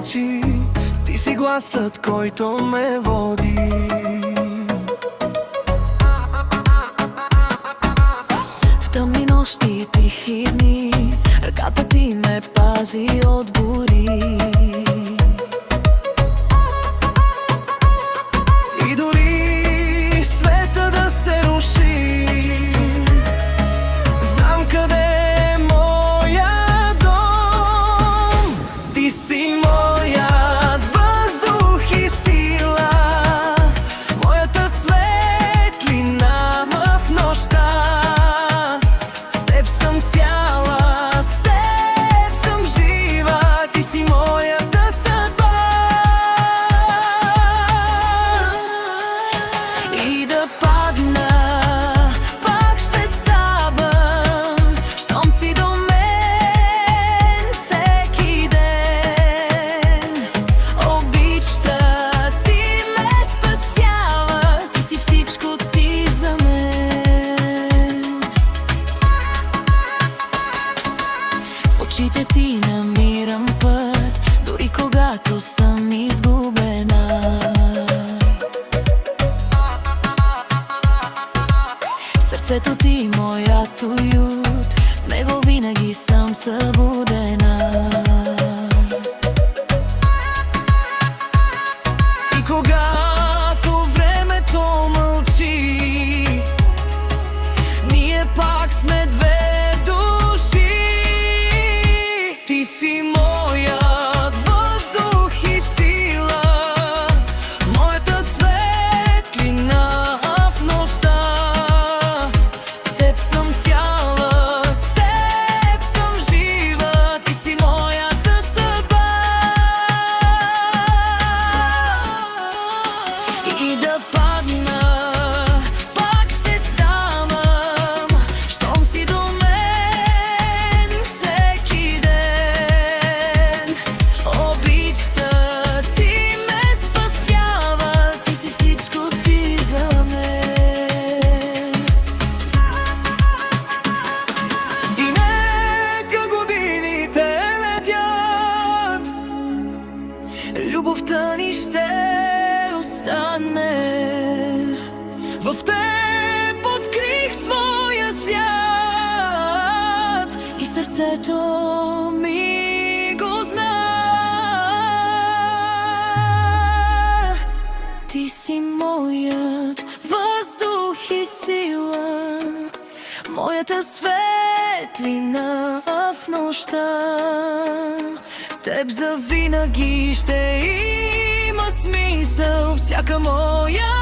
очи, ти си гласът, който ме води. В тъмни нощи и тихи дни ръката ти ме пази от бури. И дори света да се руши, знам къде е моя дом. Ти си моят въздух и сила, моята светлина в нощта. С теб съм цяла, с теб съм жива, ти си моята съдба. И да падна, пак ще ставам, щом си до мен всеки ден. Обичта ти ме спасява, ти си всичко, ти за мен. В очите ти намирам път, дори когато съм изгубена. Сърцето ти моят уют, в него винаги съм събудена. И когато времето мълчи, ние пак сме две души. Ти си моят въздух и сила, моята светлина в нощта. С теб съм цяла, с теб съм жива, ти си моята съдба. И да падна, пак ще ставам, щом си до мен всеки ден. Обичта ти ме спасява, ти си всичко, ти за мен. И нека годините летят, любовта ни ще остане. В теб открих своя свят И сърцето ми го зна. Ти си моят въздух и сила, моята светлина в нощта. С теб завинаги ще има смисъл всяка моя